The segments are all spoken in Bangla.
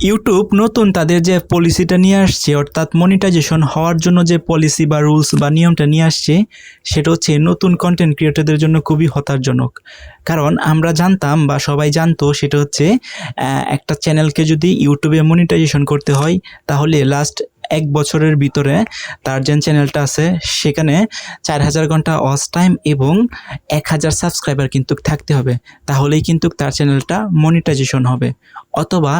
ইউটিউব নতুন তাদের যে পলিসিটা নিয়ে আসছে, অর্থাৎ মনিটাইজেশন হওয়ার জন্য যে পলিসি বা রুলস বা নিয়মটা নিয়ে আসছে, সেটা হচ্ছে নতুন কন্টেন্ট ক্রিয়েটরদের জন্য খুবই হতাশজনক। কারণ আমরা জানতাম বা সবাই জানতো, সেটা হচ্ছে একটা চ্যানেলকে যদি ইউটিউবে মনিটাইজেশন করতে হয়, তাহলে লাস্ট 1 বছরের ভিতরে তার যে চ্যানেলটা আছে সেখানে 4000 ঘন্টা ওয়াচ টাইম এবং 1000 সাবস্ক্রাইবার কিন্তু থাকতে হবে, তাহলেই কিন্তু তার চ্যানেলটা মনিটাইজেশন হবে। অথবা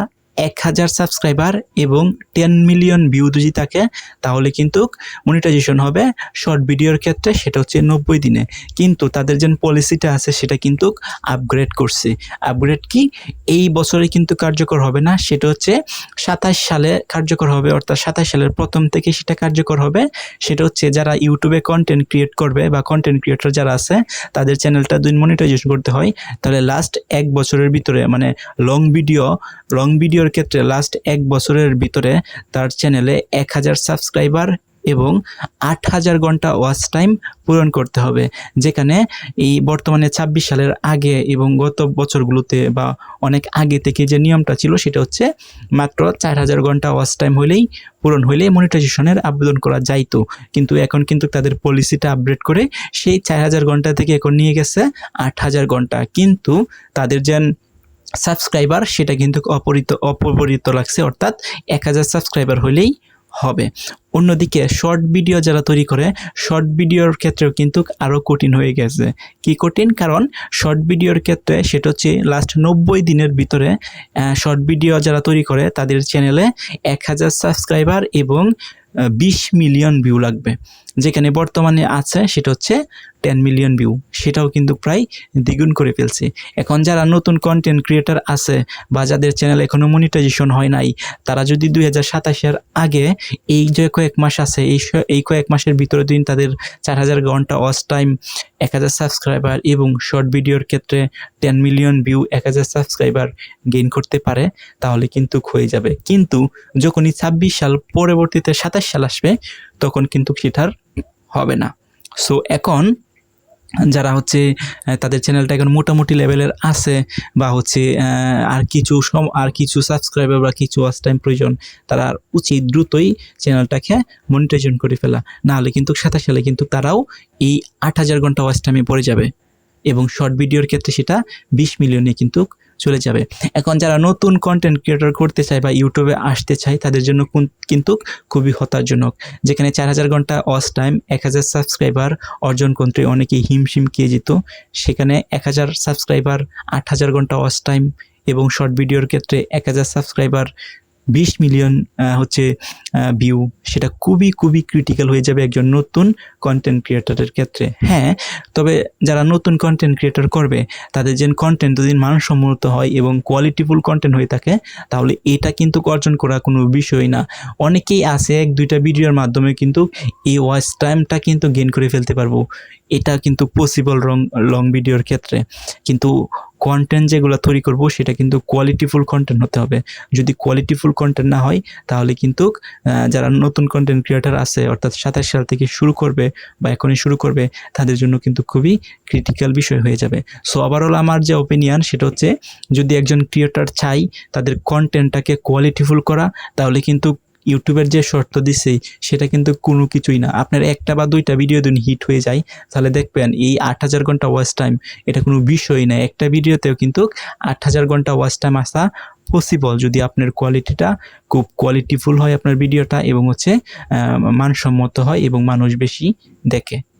1000 সাবস্ক্রাইবার এবং 10 মিলিয়ন ভিউ যদি থাকে, তাহলে কিন্তু মনিটাইজেশন হবে। শর্ট ভিডিওর ক্ষেত্রে সেটা হচ্ছে 90 দিনে। কিন্তু তাদের যে পলিসিটা আছে সেটা কিন্তু আপগ্রেড করছে। আপগ্রেড কি? এই বছরে কিন্তু কার্যকর হবে না, সেটা হচ্ছে 27 সালে কার্যকর হবে, অর্থাৎ 27 সালের প্রথম থেকে সেটা কার্যকর হবে। সেটা হচ্ছে যারা ইউটিউবে কন্টেন্ট ক্রিয়েট করবে বা কন্টেন্ট ক্রিয়েটর যারা আছে, তাদের চ্যানেলটা যদি মনিটাইজেশন করতে হয়, তাহলে লাস্ট 1 বছরের ভিতরে, মানে লং ভিডিওর ক্ষেত্রে লাস্ট 1 বছরের ভিতরে তার চ্যানেলে 1000 সাবস্ক্রাইবার এবং 8000 ঘন্টা ওয়াচ টাইম পূরণ করতে হবে। যেখানে এই বর্তমানে 26 সালের আগে এবং গত বছরগুলোতে বা অনেক আগে থেকে যে নিয়মটা ছিল, সেটা হচ্ছে মাত্র 4000 ঘন্টা ওয়াচ টাইম পূরণ হইলেই মনিটাইজেশনের আবেদন করা যাইতো। কিন্তু এখন কিন্তু তাদের পলিসিটা আপডেট করে সেই 4000 ঘন্টা থেকে এখন নিয়ে গেছে 8000 ঘন্টা। কিন্তু তাদের যে সাবস্ক্রাইবার সেটা কিন্তু অপরিবর্তিত লাগছে, অর্থাৎ 1000 সাবস্ক্রাইবার হলেই হবে। অন্যদিকে শর্ট ভিডিও যারা তৈরি করে, শর্ট ভিডিওর ক্ষেত্রেও কিন্তু আরও কঠিন হয়ে গেছে। কি কঠিন? কারণ শর্ট ভিডিওর ক্ষেত্রে সেটা হচ্ছে লাস্ট 90 দিনের ভিতরে শর্ট ভিডিও যারা তৈরি করে তাদের চ্যানেলে 1000 সাবস্ক্রাইবার এবং 20 মিলিয়ন ভিউ লাগবে। যেখানে বর্তমানে আছে সেটা হচ্ছে 10 মিলিয়ন ভিউ, সেটাও কিন্তু প্রায় দ্বিগুণ করে ফেলছে। এখন যারা নতুন কন্টেন্ট ক্রিয়েটর আছে বা যাদের চ্যানেল এখনও মনিটাইজেশন হয় নাই, তারা যদি 2027-এর আগে এই যে কয়েক মাস আছে, এই কয়েক মাসের ভিতরে দিন তাদের 4000 ঘন্টা ওয়াচ টাইম, 1000 সাবস্ক্রাইবার এবং শর্ট ভিডিওর ক্ষেত্রে 10 মিলিয়ন ভিউ, 1000 সাবস্ক্রাইবার গেইন করতে পারে, তাহলে কিন্তু হয়ে যাবে। কিন্তু যখনই 26 সাল পরবর্তীতে 27 সাল আসবে, তখন কিন্তু সেটার হবে না। সো এখন যারা হচ্ছে তাদের চ্যানেলটা এখন মোটামুটি লেভেলের আছে বা হচ্ছে আর কিছু সাবস্ক্রাইবার বা কিছু ওয়াচ টাইম প্রয়োজন, তারা উচিত দ্রুতই চ্যানেলটাকে মনিটাইজেশন করে ফেলা, না হলে কিন্তু 27 সালে কিন্তু তারাও এই 8000 ঘন্টা ওয়াচ টাইমে পড়ে যাবে এবং শর্ট ভিডিওর ক্ষেত্রে সেটা 20 মিলিয়নে কিন্তু চলে যাবে। এখন যারা নতুন কন্টেন্ট ক্রিয়েটর করতে চায় বা ইউটিউবে আসতে চায়, তাদের জন্য কিন্তু খুবই হতাশজনক। যেখানে 4000 ঘন্টা ওয়াচ টাইম, 1000 সাবস্ক্রাইবার অর্জন করতে অনেকেই হিমশিম খেয়ে যেত, সেখানে 1000 সাবস্ক্রাইবার, 8000 ঘন্টা ওয়াচ টাইম এবং শর্ট ভিডিওর ক্ষেত্রে 1000 সাবস্ক্রাইবার, 20 মিলিয়ন ভিউ, সেটা খুবই ক্রিটিক্যাল হয়ে যাবে একজন নতুন কন্টেন্ট ক্রিয়েটরের ক্ষেত্রে। হ্যাঁ, তবে যারা নতুন কন্টেন্ট ক্রিয়েটর করবে, তাদের যে কন্টেন্ট যদি মানসম্মত হয় এবং কোয়ালিটিফুল কন্টেন্ট হয়ে থাকে, তাহলে এটা কিন্তু অর্জন করা কোনো বিষয় না। অনেকেই আছে 1-2টা ভিডিওর মাধ্যমে কিন্তু এই ওয়াচ টাইমটা কিন্তু গেইন করে ফেলতে পারবো, এটা কিন্তু পসিবল লং ভিডিওর ক্ষেত্রে। কিন্তু কন্টেন্ট যেগুলো তৈরি করব সেটা কিন্তু কোয়ালিটিফুল কন্টেন্ট হতে হবে। যদি কোয়ালিটিফুল কন্টেন্ট না হয়, তাহলে কিন্তু যারা নতুন কন্টেন্ট ক্রিয়েটর আছে, অর্থাৎ 27 সাল থেকে শুরু করবে বা এখনই শুরু করবে, তাদের জন্য কিন্তু খুবই ক্রিটিক্যাল বিষয় হয়ে যাবে। সো ওভারঅল আমার যে ওপিনিয়ন, সেটা হচ্ছে যদি একজন ক্রিয়েটর চাই তাদের কন্টেন্টটাকে কোয়ালিটিফুল করা, তাহলে কিন্তু ইউটিউবের যে শর্ত দিছে সেটা কিন্তু কোনো কিছুই না। আপনার 1টা বা 2টা ভিডিও যদি হিট হয়ে যায়, তাহলে দেখবেন এই 8000 ঘন্টা ওয়াচ টাইম এটা কোনো বিষয়ই না। একটা ভিডিওতেও কিন্তু 8000 ঘন্টা ওয়াচ টাইম আসা পসিবল, যদি আপনার কোয়ালিটিটা খুব কোয়ালিটিফুল হয় আপনার ভিডিওটা এবং হচ্ছে মানসম্মত হয় এবং মানুষ বেশি দেখে।